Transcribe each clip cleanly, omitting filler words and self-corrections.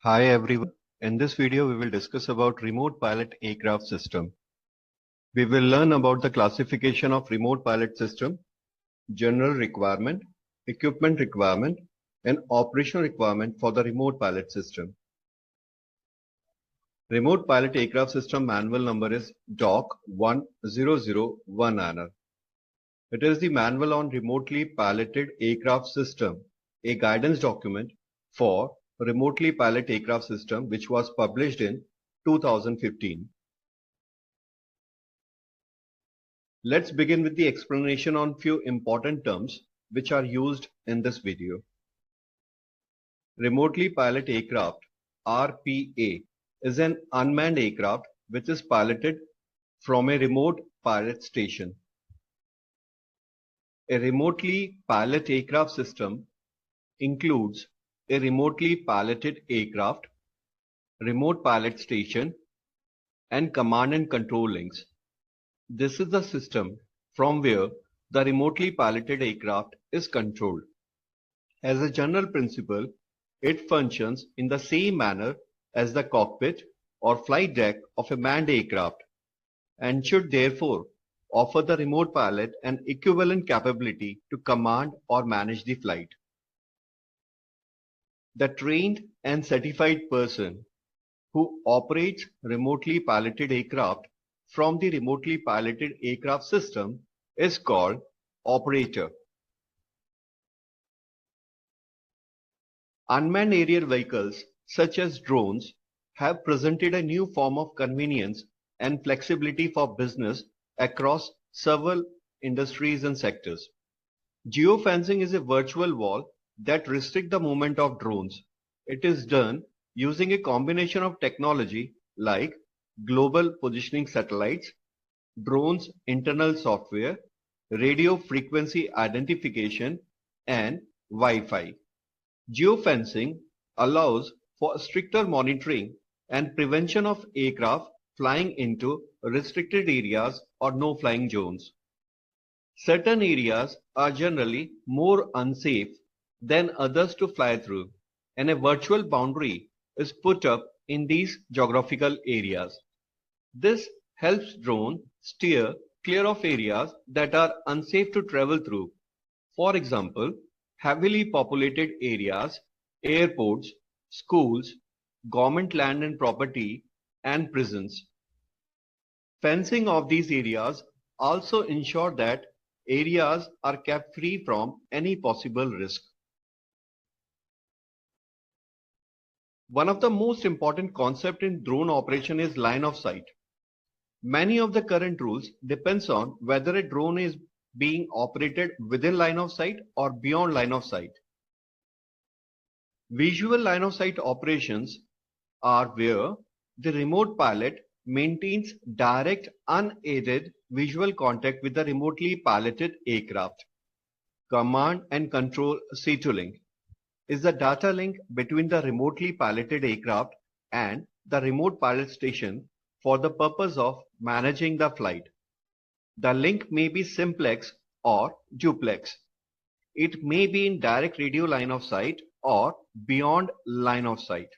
Hi everyone. In this video, we will discuss about remote pilot aircraft system. We will learn about the classification of remote pilot system, general requirement, equipment requirement, and operational requirement for the remote pilot system. Remote pilot aircraft system manual number is DOC 1001NR. It is the manual on remotely piloted aircraft system, a guidance document for remotely piloted aircraft system which was published in 2015. Let's begin with the explanation on few important terms which are used in this video. Remotely piloted aircraft RPA is an unmanned aircraft which is piloted from a remote pilot station. A remotely piloted aircraft system includes a remotely piloted aircraft, remote pilot station, and command and control links. This is the system from where the remotely piloted aircraft is controlled. As a general principle, it functions in the same manner as the cockpit or flight deck of a manned aircraft and should therefore offer the remote pilot an equivalent capability to command or manage the flight. The trained and certified person who operates remotely piloted aircraft from the remotely piloted aircraft system is called operator. Unmanned aerial vehicles such as drones have presented a new form of convenience and flexibility for business across several industries and sectors. Geofencing is a virtual wall that restricts the movement of drones. It is done using a combination of technology like global positioning satellites, drones internal software, radio frequency identification, and Wi-Fi. Geofencing allows for stricter monitoring and prevention of aircraft flying into restricted areas or no-flying zones. Certain areas are generally more unsafe than others to fly through, and a virtual boundary is put up in these geographical areas. This helps drone steer clear of areas that are unsafe to travel through. For example, heavily populated areas, airports, schools, government land and property, and prisons. Fencing of these areas also ensure that areas are kept free from any possible risk. One of the most important concepts in drone operation is line of sight. Many of the current rules depends on whether a drone is being operated within line of sight or beyond line of sight. Visual line of sight operations are where the remote pilot maintains direct unaided visual contact with the remotely piloted aircraft. Command and control C2 link is the data link between the remotely piloted aircraft and the remote pilot station for the purpose of managing the flight. The link may be simplex or duplex. It may be in direct radio line of sight or beyond line of sight.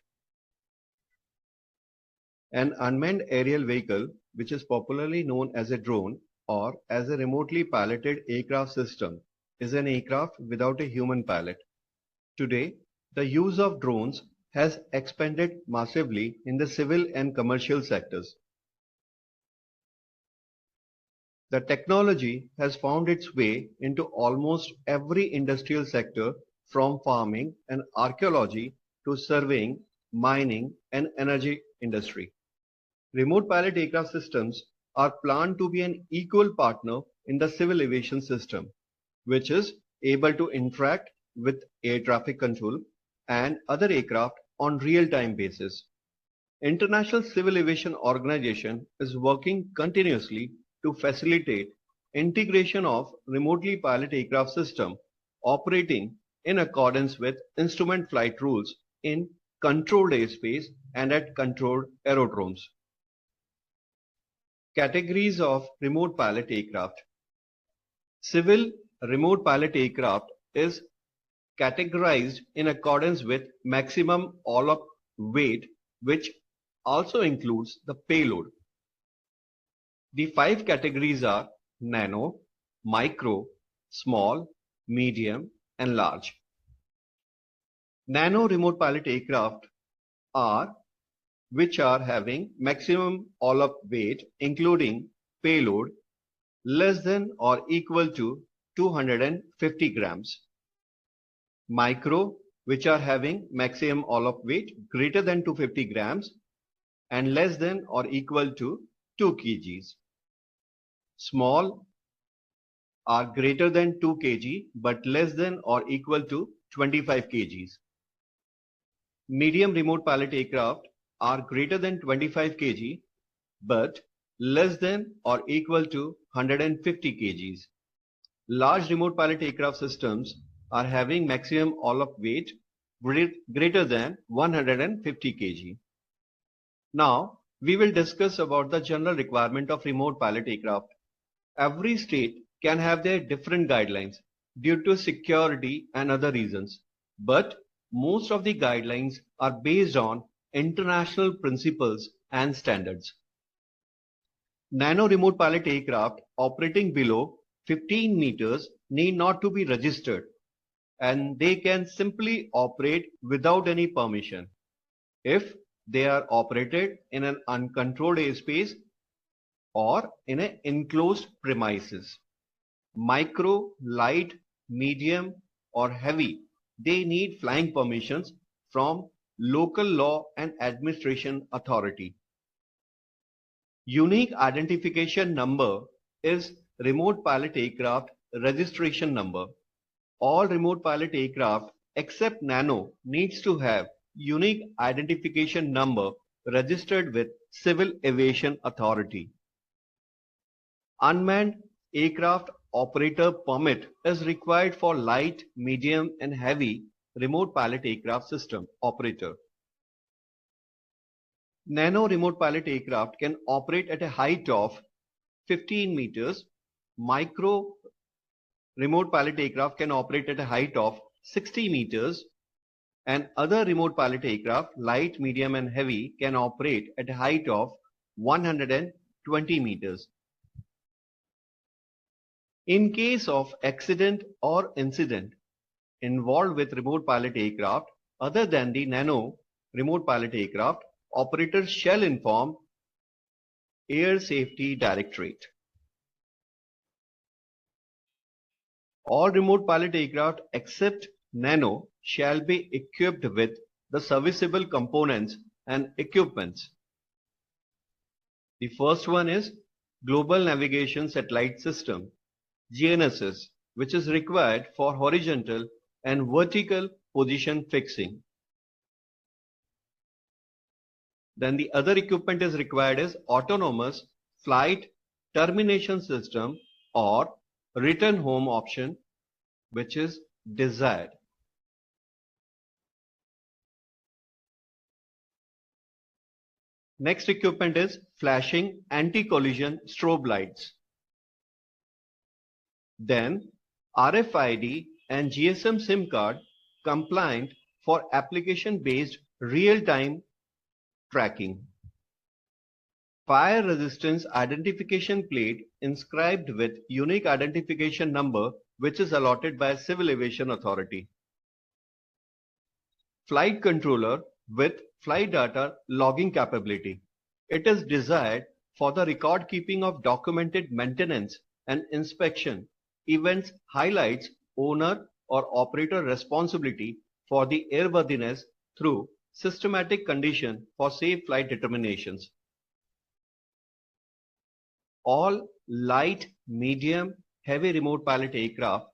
An unmanned aerial vehicle, which is popularly known as a drone or as a remotely piloted aircraft system, is an aircraft without a human pilot. Today, the use of drones has expanded massively in the civil and commercial sectors. The technology has found its way into almost every industrial sector from farming and archaeology to surveying, mining and energy industry. Remote pilot aircraft systems are planned to be an equal partner in the civil aviation system, which is able to interact with air traffic control and other aircraft on real-time basis. International Civil Aviation Organization is working continuously to facilitate integration of remotely piloted aircraft system operating in accordance with instrument flight rules in controlled airspace and at controlled aerodromes. Categories of remote pilot aircraft. Civil remote pilot aircraft is categorized in accordance with maximum all-up weight, which also includes the payload. The 5 categories are nano, micro, small, medium, and large. Nano remote pilot aircraft are which are having maximum all-up weight including payload less than or equal to 250 grams. Micro, which are having maximum all-up weight greater than 250 grams and less than or equal to 2 kgs. Small are greater than 2 kg but less than or equal to 25 kgs. Medium remote pilot aircraft are greater than 25 kg but less than or equal to 150 kgs. Large remote pilot aircraft systems are having maximum all-up weight greater than 150 kg. Now we will discuss about the general requirement of remote pilot aircraft. Every state can have their different guidelines due to security and other reasons, but most of the guidelines are based on international principles and standards. Nano remote pilot aircraft operating below 15 meters need not to be registered and they can simply operate without any permission if they are operated in an uncontrolled airspace or in an enclosed premises. Micro, light, medium or heavy, they need flying permissions from local law and administration authority. Unique identification number is remote pilot aircraft registration number. All remote pilot aircraft except Nano needs to have unique identification number registered with Civil Aviation Authority. Unmanned aircraft operator permit is required for light, medium and heavy remote pilot aircraft system operator. Nano remote pilot aircraft can operate at a height of 15 meters. Micro remote pilot aircraft can operate at a height of 60 meters. And other remote pilot aircraft, light, medium and heavy, can operate at a height of 120 meters. In case of accident or incident involved with remote pilot aircraft other than the Nano remote pilot aircraft, operators shall inform Air Safety Directorate. All remote pilot aircraft except Nano shall be equipped with the serviceable components and equipments. The first one is Global Navigation Satellite System, GNSS, which is required for horizontal and vertical position fixing. Then the other equipment is required is Autonomous Flight Termination System or Return Home option, which is desired. Next equipment is flashing anti-collision strobe lights. Then RFID and GSM SIM card compliant for application-based real-time tracking. Fire resistance identification plate inscribed with unique identification number which is allotted by Civil Aviation Authority. Flight controller with flight data logging capability. It is desired for the record keeping of documented maintenance and inspection events, highlights owner or operator responsibility for the airworthiness through systematic condition for safe flight determinations. All light, medium, heavy remote pilot aircraft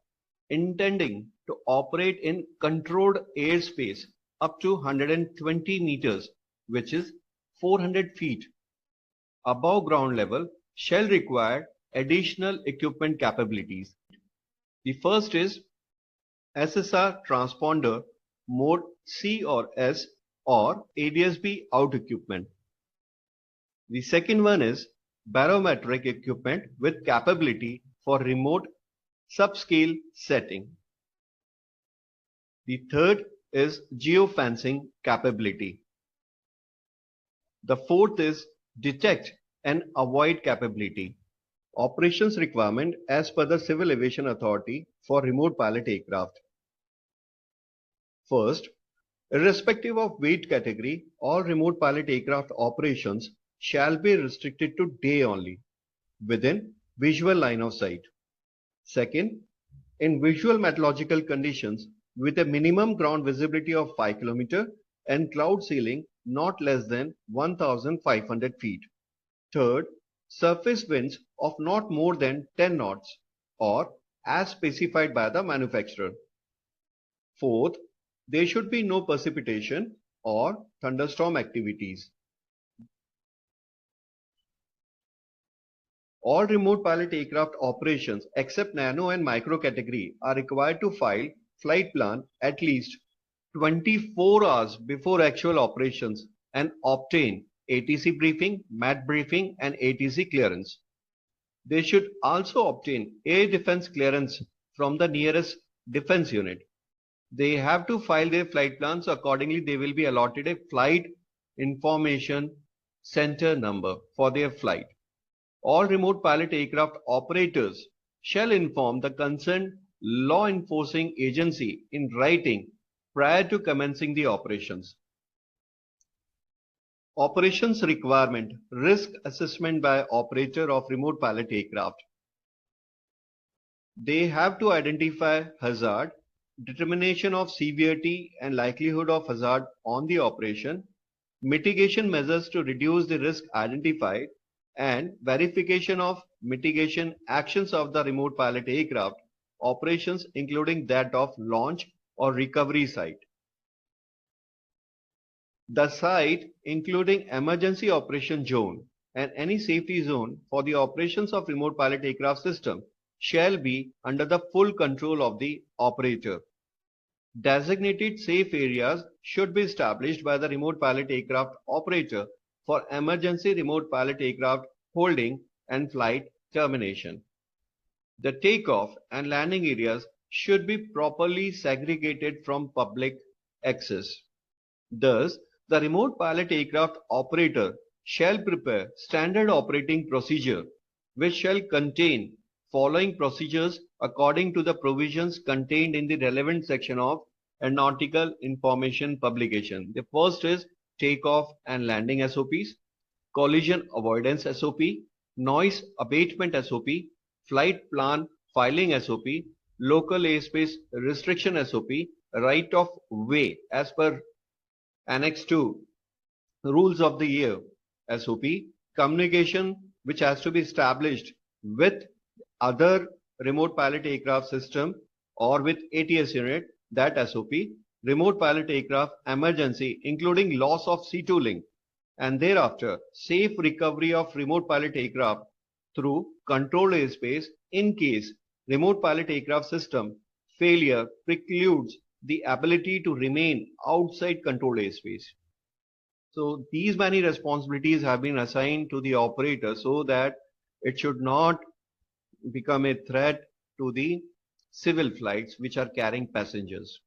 intending to operate in controlled airspace up to 120 meters, which is 400 feet above ground level, shall require additional equipment capabilities. The first is SSR transponder mode C or S or ADS-B out equipment. The second one is barometric equipment with capability for remote subscale setting. The third is geofencing capability. The fourth is detect and avoid capability. Operations requirement as per the Civil Aviation Authority for remote pilot aircraft. First, irrespective of weight category, all remote pilot aircraft operations shall be restricted to day only, within visual line of sight. Second, in visual meteorological conditions with a minimum ground visibility of 5 km and cloud ceiling not less than 1,500 feet. Third, surface winds of not more than 10 knots or as specified by the manufacturer. Fourth, there should be no precipitation or thunderstorm activities. All remote pilot aircraft operations except nano and micro category are required to file flight plan at least 24 hours before actual operations and obtain ATC briefing, MAT briefing and ATC clearance. They should also obtain air defense clearance from the nearest defense unit. They have to file their flight plans. Accordingly, they will be allotted a flight information center number for their flight. All remote pilot aircraft operators shall inform the concerned law enforcing agency in writing prior to commencing the operations. Operations requirement, risk assessment by operator of remote pilot aircraft. They have to identify hazard, determination of severity and likelihood of hazard on the operation, mitigation measures to reduce the risk identified, and verification of mitigation actions of the remote pilot aircraft operations, including that of launch or recovery site. The site, including emergency operation zone and any safety zone for the operations of remote pilot aircraft system, shall be under the full control of the operator. Designated safe areas should be established by the remote pilot aircraft operator for emergency remote pilot aircraft holding and flight termination. The takeoff and landing areas should be properly segregated from public access. Thus, the remote pilot aircraft operator shall prepare standard operating procedure which shall contain following procedures according to the provisions contained in the relevant section of Aeronautical Information Publication. The first is takeoff and landing SOPs, collision avoidance SOP, noise abatement SOP, flight plan filing SOP, local airspace restriction SOP, right of way as per Annex 2, rules of the air SOP, communication which has to be established with other remote pilot aircraft system or with ATS unit, that SOP, remote pilot aircraft emergency including loss of C2 link, and thereafter safe recovery of remote pilot aircraft through controlled airspace in case remote pilot aircraft system failure precludes the ability to remain outside controlled airspace. So these many responsibilities have been assigned to the operator so that it should not become a threat to the civil flights which are carrying passengers.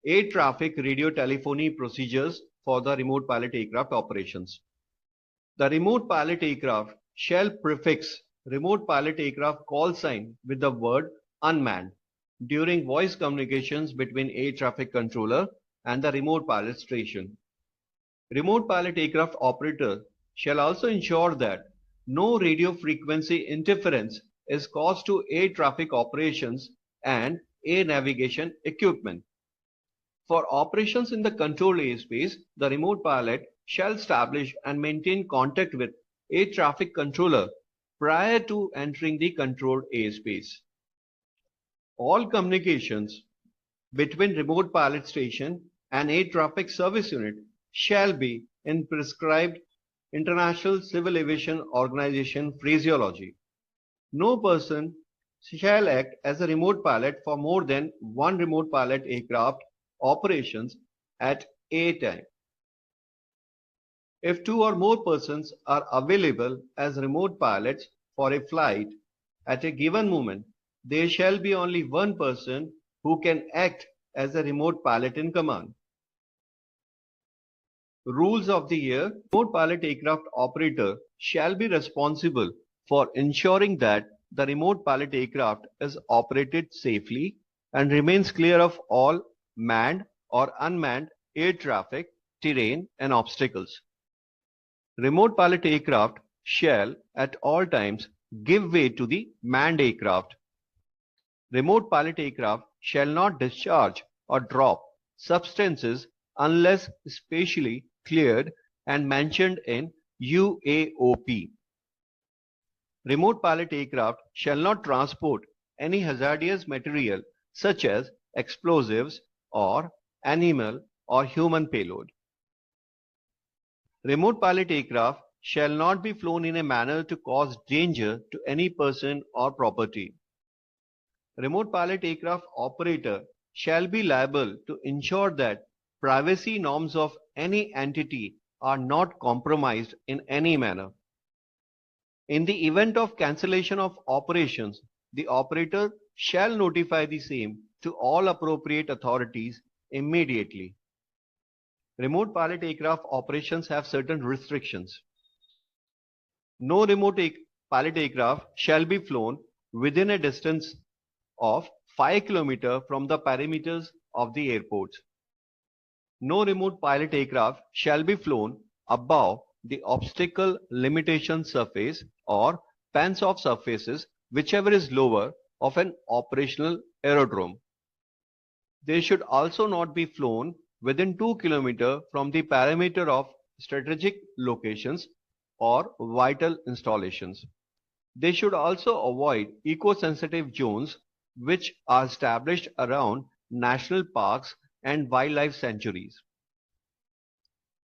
Air traffic radio telephony procedures for the remote pilot aircraft operations. The remote pilot aircraft shall prefix remote pilot aircraft call sign with the word unmanned during voice communications between air traffic controller and the remote pilot station. Remote pilot aircraft operator shall also ensure that no radio frequency interference is caused to air traffic operations and air navigation equipment. For operations in the controlled airspace, the remote pilot shall establish and maintain contact with air traffic controller prior to entering the controlled airspace. All communications between remote pilot station and air traffic service unit shall be in prescribed International Civil Aviation Organization phraseology. No person shall act as a remote pilot for more than one remote pilot aircraft operations at a time. If two or more persons are available as remote pilots for a flight at a given moment, there shall be only one person who can act as a remote pilot in command. Rules of the year. Remote pilot aircraft operator shall be responsible for ensuring that the remote pilot aircraft is operated safely and remains clear of all manned or unmanned air traffic, terrain and obstacles. Remote pilot aircraft shall at all times give way to the manned aircraft. Remote pilot aircraft shall not discharge or drop substances unless specially cleared and mentioned in UAOP. Remote pilot aircraft shall not transport any hazardous material such as explosives or animal or human payload. Remote pilot aircraft shall not be flown in a manner to cause danger to any person or property. Remote pilot aircraft operator shall be liable to ensure that privacy norms of any entity are not compromised in any manner. In the event of cancellation of operations, the operator shall notify the same to all appropriate authorities immediately. Remote pilot aircraft operations have certain restrictions. No remote pilot aircraft shall be flown within a distance of 5 km from the perimeters of the airport. No remote pilot aircraft shall be flown above the obstacle limitation surface or pans of surfaces whichever is lower of an operational aerodrome. They should also not be flown within 2 km from the perimeter of strategic locations or vital installations. They should also avoid eco-sensitive zones which are established around national parks and wildlife sanctuaries.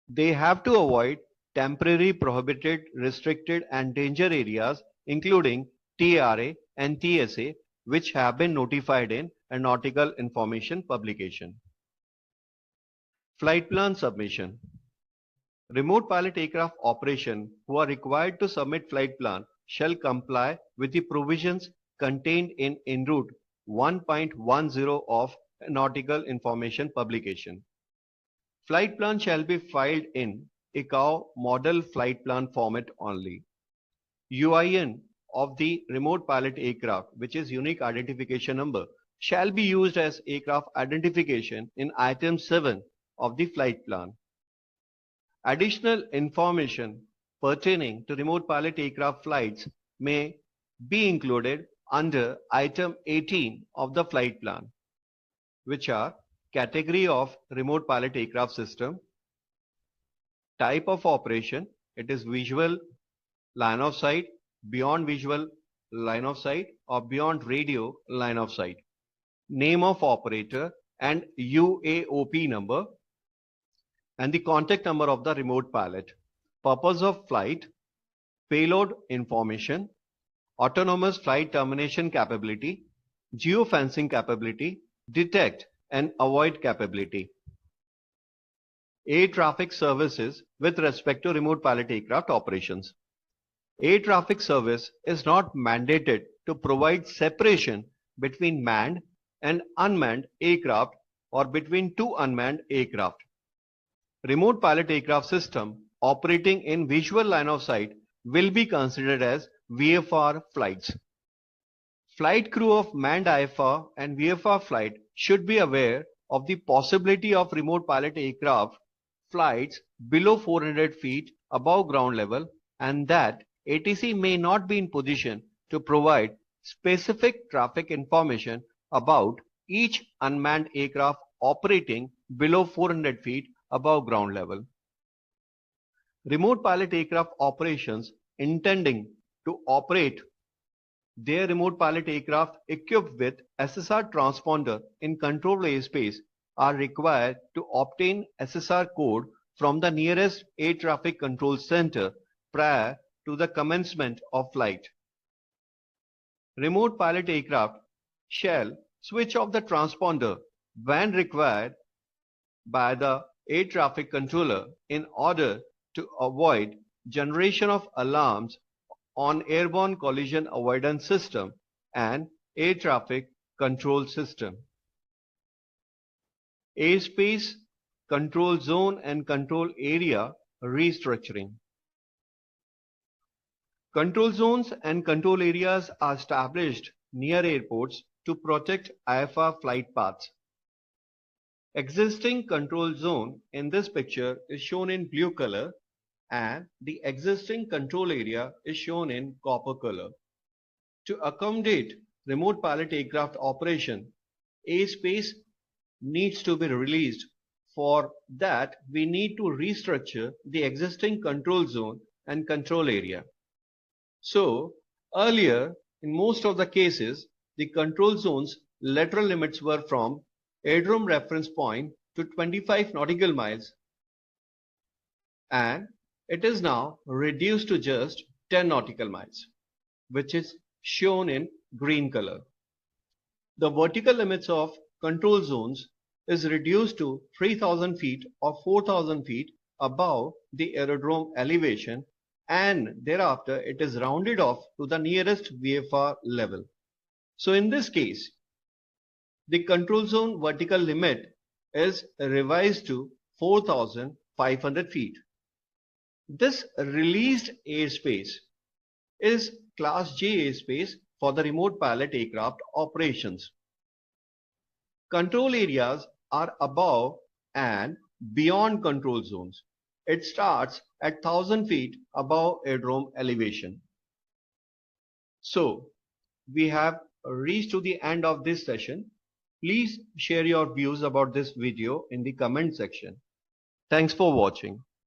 They have to avoid temporary prohibited, restricted and danger areas including TRA and TSA which have been notified in a nautical information publication. Flight plan submission. Remote pilot aircraft operation who are required to submit flight plan shall comply with the provisions contained in En-route 1.10 of nautical information publication. Flight plan shall be filed in ICAO model flight plan format only. UIN of the remote pilot aircraft, which is unique identification number, shall be used as aircraft identification in item 7 of the flight plan. Additional information pertaining to remote pilot aircraft flights may be included under item 18 of the flight plan, which are category of remote pilot aircraft system, type of operation, it is visual line of sight, beyond visual line of sight or beyond radio line of sight, name of operator and UAOP number, and the contact number of the remote pilot, purpose of flight, payload information, autonomous flight termination capability, geofencing capability, detect and avoid capability. Air traffic services with respect to remote pilot aircraft operations. Air traffic service is not mandated to provide separation between manned and unmanned aircraft or between two unmanned aircraft. Remote pilot aircraft system operating in visual line of sight will be considered as VFR flights. Flight crew of manned IFR and VFR flight should be aware of the possibility of remote pilot aircraft flights below 400 feet above ground level and that ATC may not be in position to provide specific traffic information about each unmanned aircraft operating below 400 feet above ground level. Remote pilot aircraft operations intending to operate their remote pilot aircraft equipped with SSR transponder in controlled airspace are required to obtain SSR code from the nearest air traffic control center prior to the commencement of flight. Remote pilot aircraft shall switch off the transponder when required by the air traffic controller in order to avoid generation of alarms on airborne collision avoidance system and air traffic control system. Airspace control zone and control area restructuring. Control zones and control areas are established near airports to protect IFR flight paths. Existing control zone in this picture is shown in blue color and the existing control area is shown in copper color. To accommodate remote pilot aircraft operation, airspace needs to be released. For that, we need to restructure the existing control zone and control area. So, earlier, in most of the cases, the control zone's lateral limits were from airdrome reference point to 25 nautical miles, and it is now reduced to just 10 nautical miles, which is shown in green color. The vertical limits of control zones is reduced to 3,000 feet or 4,000 feet above the aerodrome elevation, and thereafter it is rounded off to the nearest VFR level. So in this case, the control zone vertical limit is revised to 4,500 feet. This released airspace is Class J airspace for the remote pilot aircraft operations. Control areas are above and beyond control zones. It starts at 1,000 feet above aerodrome elevation. So, we have reached to the end of this session. Please share your views about this video in the comment section. Thanks for watching.